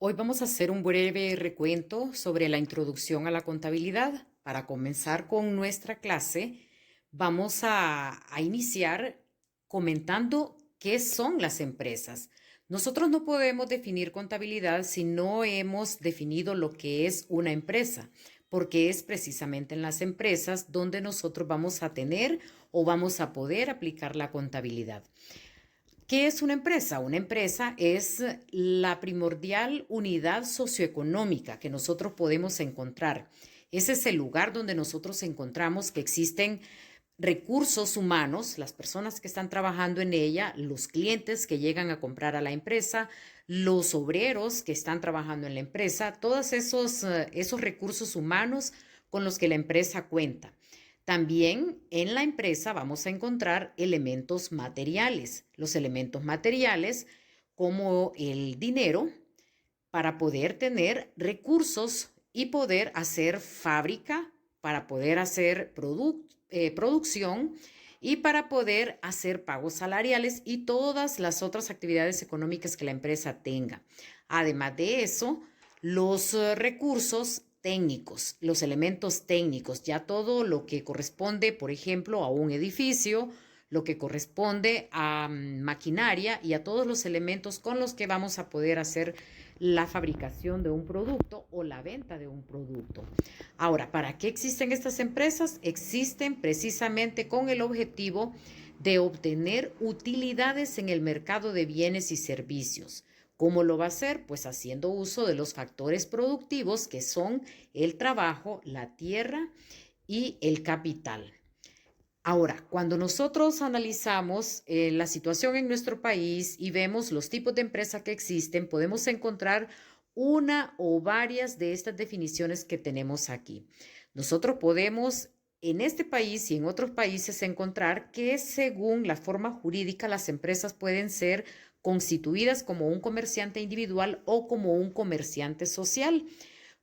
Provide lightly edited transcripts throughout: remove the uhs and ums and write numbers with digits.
Hoy vamos a hacer un breve recuento sobre la introducción a la contabilidad. Para comenzar con nuestra clase, vamos a iniciar comentando qué son las empresas. Nosotros no podemos definir contabilidad si no hemos definido lo que es una empresa, porque es precisamente en las empresas donde nosotros vamos a tener o vamos a poder aplicar la contabilidad. ¿Qué es una empresa? Una empresa es la primordial unidad socioeconómica que nosotros podemos encontrar. Ese es el lugar donde nosotros encontramos que existen recursos humanos, las personas que están trabajando en ella, los clientes que llegan a comprar a la empresa, los obreros que están trabajando en la empresa, todos esos recursos humanos con los que la empresa cuenta. También en la empresa vamos a encontrar elementos materiales. Los elementos materiales como el dinero para poder tener recursos y poder hacer fábrica, para poder hacer producción y para poder hacer pagos salariales y todas las otras actividades económicas que la empresa tenga. Además de eso, los recursos técnicos, los elementos técnicos, ya todo lo que corresponde, por ejemplo, a un edificio, lo que corresponde a maquinaria y a todos los elementos con los que vamos a poder hacer la fabricación de un producto o la venta de un producto. Ahora, ¿para qué existen estas empresas? Existen precisamente con el objetivo de obtener utilidades en el mercado de bienes y servicios. ¿Cómo lo va a hacer? Pues haciendo uso de los factores productivos que son el trabajo, la tierra y el capital. Ahora, cuando nosotros analizamos la situación en nuestro país y vemos los tipos de empresas que existen, podemos encontrar una o varias de estas definiciones que tenemos aquí. Nosotros podemos en este país y en otros países encontrar que según la forma jurídica las empresas pueden ser constituidas como un comerciante individual o como un comerciante social.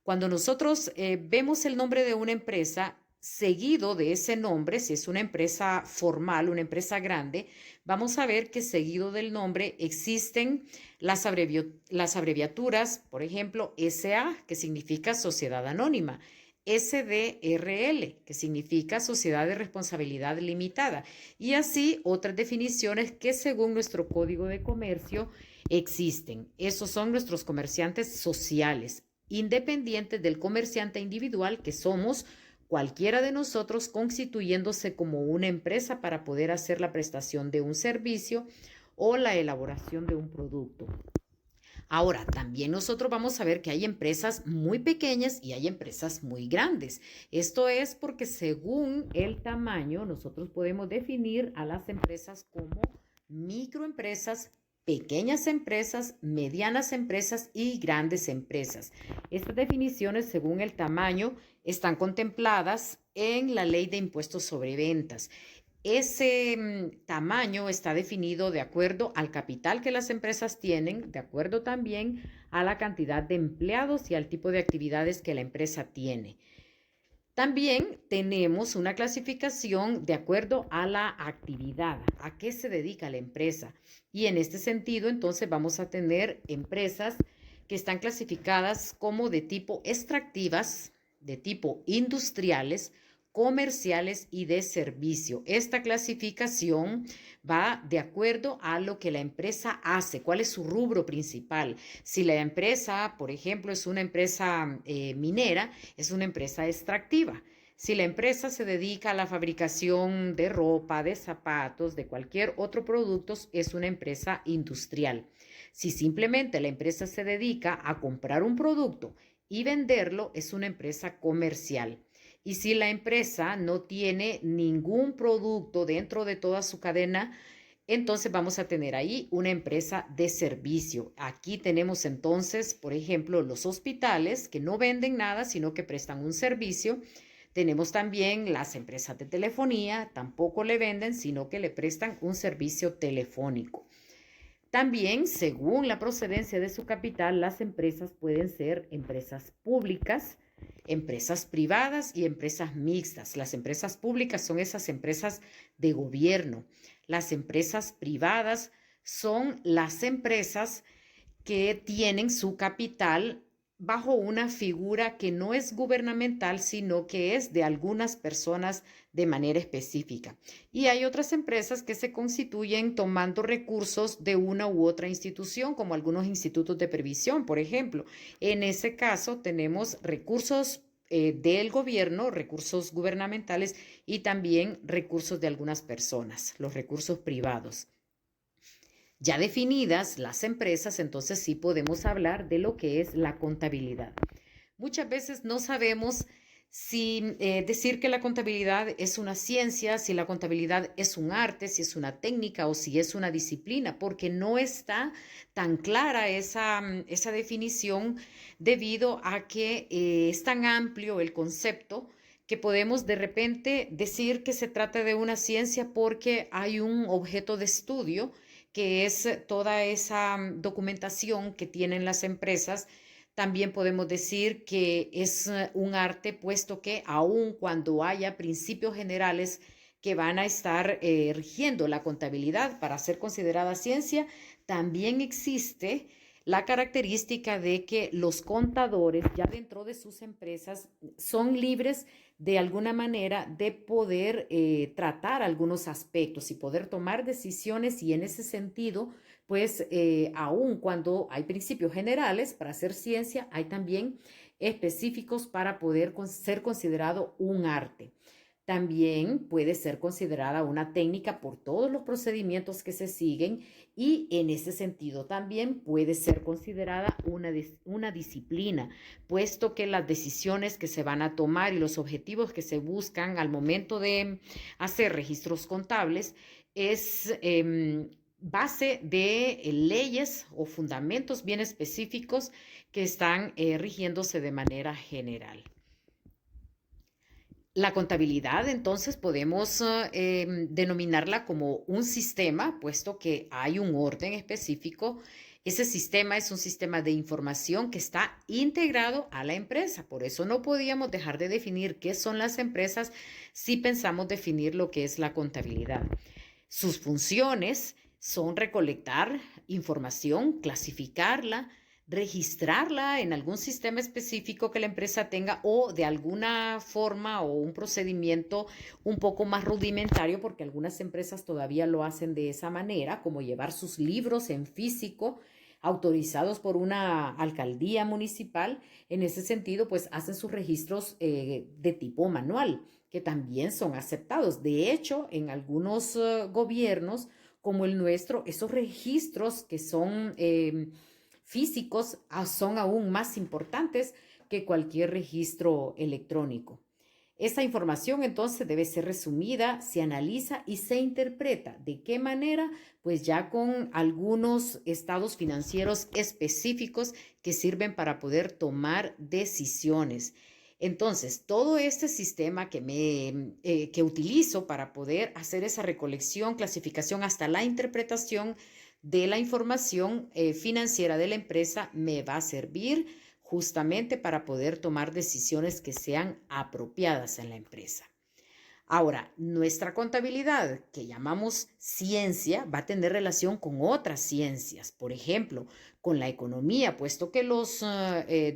Cuando nosotros vemos el nombre de una empresa, seguido de ese nombre, si es una empresa formal, una empresa grande, vamos a ver que seguido del nombre existen las abreviaturas, por ejemplo, SA, que significa Sociedad Anónima, SDRL, que significa Sociedad de Responsabilidad Limitada, y así otras definiciones que según nuestro Código de Comercio existen. Esos son nuestros comerciantes sociales, independientes del comerciante individual que somos cualquiera de nosotros constituyéndose como una empresa para poder hacer la prestación de un servicio o la elaboración de un producto. Ahora, también nosotros vamos a ver que hay empresas muy pequeñas y hay empresas muy grandes. Esto es porque según el tamaño, nosotros podemos definir a las empresas como microempresas, pequeñas empresas, medianas empresas y grandes empresas. Estas definiciones, según el tamaño, están contempladas en la Ley de Impuestos sobre Ventas. Ese tamaño está definido de acuerdo al capital que las empresas tienen, de acuerdo también a la cantidad de empleados y al tipo de actividades que la empresa tiene. También tenemos una clasificación de acuerdo a la actividad, a qué se dedica la empresa. Y en este sentido, entonces vamos a tener empresas que están clasificadas como de tipo extractivas, de tipo industriales, comerciales y de servicio. Esta clasificación va de acuerdo a lo que la empresa hace, cuál es su rubro principal. Si la empresa, por ejemplo, es una empresa minera, es una empresa extractiva. Si la empresa se dedica a la fabricación de ropa, de zapatos, de cualquier otro producto, es una empresa industrial. Si simplemente la empresa se dedica a comprar un producto y venderlo, es una empresa comercial. Y si la empresa no tiene ningún producto dentro de toda su cadena, entonces vamos a tener ahí una empresa de servicio. Aquí tenemos entonces, por ejemplo, los hospitales que no venden nada, sino que prestan un servicio. Tenemos también las empresas de telefonía, tampoco le venden, sino que le prestan un servicio telefónico. También, según la procedencia de su capital, las empresas pueden ser empresas públicas, empresas privadas y empresas mixtas. Las empresas públicas son esas empresas de gobierno. Las empresas privadas son las empresas que tienen su capital bajo una figura que no es gubernamental, sino que es de algunas personas de manera específica. Y hay otras empresas que se constituyen tomando recursos de una u otra institución, como algunos institutos de previsión, por ejemplo. En ese caso tenemos recursos del gobierno, recursos gubernamentales y también recursos de algunas personas, los recursos privados. Ya definidas las empresas, entonces sí podemos hablar de lo que es la contabilidad. Muchas veces no sabemos si decir que la contabilidad es una ciencia, si la contabilidad es un arte, si es una técnica o si es una disciplina, porque no está tan clara esa definición debido a que es tan amplio el concepto que podemos de repente decir que se trata de una ciencia porque hay un objeto de estudio que es toda esa documentación que tienen las empresas. También podemos decir que es un arte, puesto que aun cuando haya principios generales que van a estar rigiendo la contabilidad para ser considerada ciencia, también existe la característica de que los contadores ya dentro de sus empresas son libres de alguna manera de poder tratar algunos aspectos y poder tomar decisiones, y en ese sentido, pues aun cuando hay principios generales para hacer ciencia, hay también específicos para poder ser considerado un arte. También puede ser considerada una técnica por todos los procedimientos que se siguen, y en ese sentido también puede ser considerada una disciplina, puesto que las decisiones que se van a tomar y los objetivos que se buscan al momento de hacer registros contables es base de leyes o fundamentos bien específicos que están rigiéndose de manera general. La contabilidad, entonces, podemos denominarla como un sistema, puesto que hay un orden específico. Ese sistema es un sistema de información que está integrado a la empresa. Por eso no podíamos dejar de definir qué son las empresas si pensamos definir lo que es la contabilidad. Sus funciones son recolectar información, clasificarla, registrarla en algún sistema específico que la empresa tenga, o de alguna forma o un procedimiento un poco más rudimentario, porque algunas empresas todavía lo hacen de esa manera, como llevar sus libros en físico autorizados por una alcaldía municipal. En ese sentido, pues hacen sus registros de tipo manual, que también son aceptados. De hecho, en algunos gobiernos como el nuestro, esos registros que son físicos son aún más importantes que cualquier registro electrónico. Esa información entonces debe ser resumida, se analiza y se interpreta. ¿De qué manera? Pues ya con algunos estados financieros específicos que sirven para poder tomar decisiones. Entonces, todo este sistema que utilizo para poder hacer esa recolección, clasificación, hasta la interpretación de la información financiera de la empresa, me va a servir justamente para poder tomar decisiones que sean apropiadas en la empresa. Ahora, nuestra contabilidad, que llamamos ciencia, va a tener relación con otras ciencias, por ejemplo, con la economía, puesto que los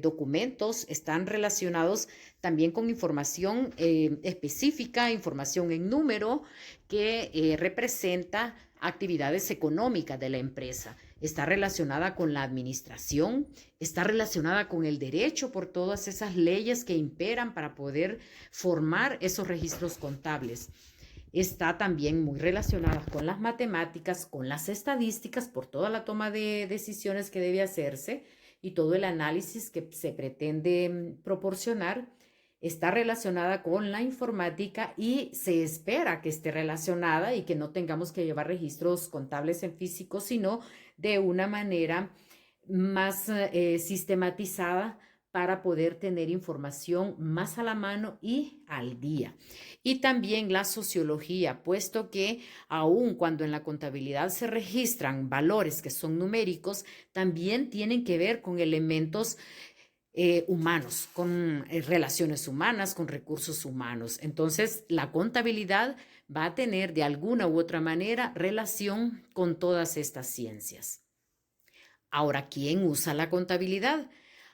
documentos están relacionados también con información específica, información en número que representa actividades económicas de la empresa. Está relacionada con la administración, está relacionada con el derecho por todas esas leyes que imperan para poder formar esos registros contables. Está también muy relacionada con las matemáticas, con las estadísticas, por toda la toma de decisiones que debe hacerse y todo el análisis que se pretende proporcionar. Está relacionada con la informática y se espera que esté relacionada y que no tengamos que llevar registros contables en físico, sino de una manera más sistematizada, para poder tener información más a la mano y al día. Y también la sociología, puesto que aun cuando en la contabilidad se registran valores que son numéricos, también tienen que ver con elementos humanos, con relaciones humanas, con recursos humanos. Entonces, la contabilidad va a tener de alguna u otra manera relación con todas estas ciencias. Ahora, ¿quién usa la contabilidad?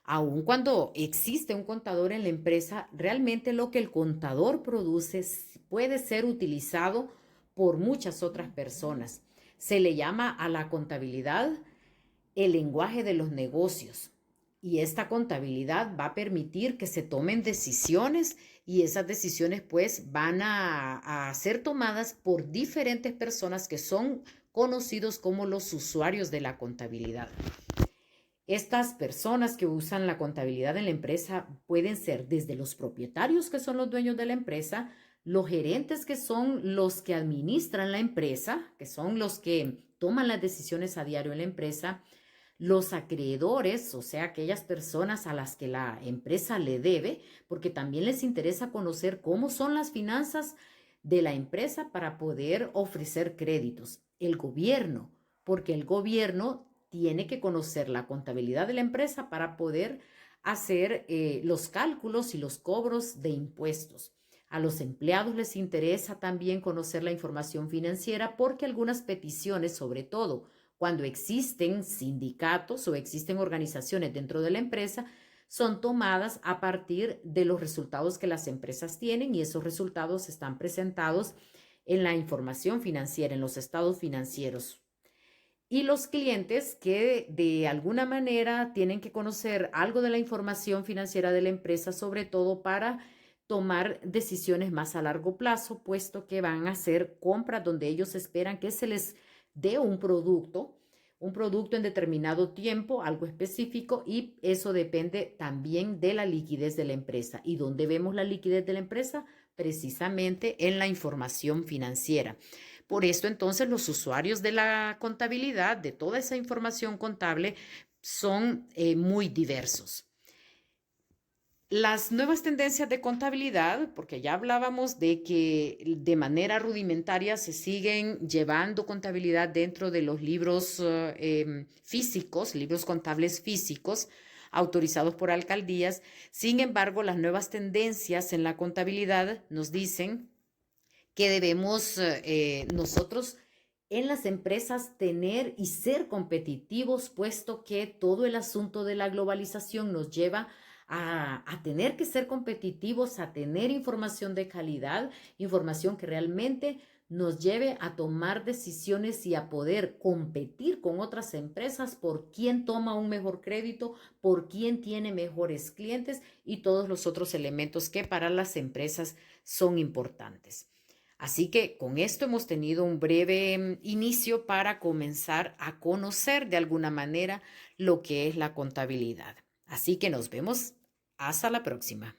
Aun cuando existe un contador en la empresa, realmente lo que el contador produce puede ser utilizado por muchas otras personas. Se le llama a la contabilidad el lenguaje de los negocios. Y esta contabilidad va a permitir que se tomen decisiones y esas decisiones pues van a ser tomadas por diferentes personas que son conocidos como los usuarios de la contabilidad. Estas personas que usan la contabilidad en la empresa pueden ser desde los propietarios, que son los dueños de la empresa, los gerentes, que son los que administran la empresa, que son los que toman las decisiones a diario en la empresa, los acreedores, o sea, aquellas personas a las que la empresa le debe, porque también les interesa conocer cómo son las finanzas de la empresa para poder ofrecer créditos. El gobierno, porque el gobierno tiene que conocer la contabilidad de la empresa para poder hacer los cálculos y los cobros de impuestos. A los empleados les interesa también conocer la información financiera porque algunas peticiones, sobre todo cuando existen sindicatos o existen organizaciones dentro de la empresa, son tomadas a partir de los resultados que las empresas tienen y esos resultados están presentados en la información financiera, en los estados financieros. Y los clientes que de alguna manera tienen que conocer algo de la información financiera de la empresa, sobre todo para tomar decisiones más a largo plazo, puesto que van a hacer compras donde ellos esperan que se les dé un producto en determinado tiempo, algo específico, y eso depende también de la liquidez de la empresa. ¿Y dónde vemos la liquidez de la empresa? Precisamente en la información financiera. Por esto, entonces, los usuarios de la contabilidad, de toda esa información contable, son muy diversos. Las nuevas tendencias de contabilidad, porque ya hablábamos de que de manera rudimentaria se siguen llevando contabilidad dentro de los libros físicos, libros contables físicos, autorizados por alcaldías. Sin embargo, las nuevas tendencias en la contabilidad nos dicen que debemos nosotros en las empresas tener y ser competitivos, puesto que todo el asunto de la globalización nos lleva a tener que ser competitivos, a tener información de calidad, información que realmente nos lleve a tomar decisiones y a poder competir con otras empresas por quién toma un mejor crédito, por quién tiene mejores clientes y todos los otros elementos que para las empresas son importantes. Así que con esto hemos tenido un breve inicio para comenzar a conocer de alguna manera lo que es la contabilidad. Así que nos vemos hasta la próxima.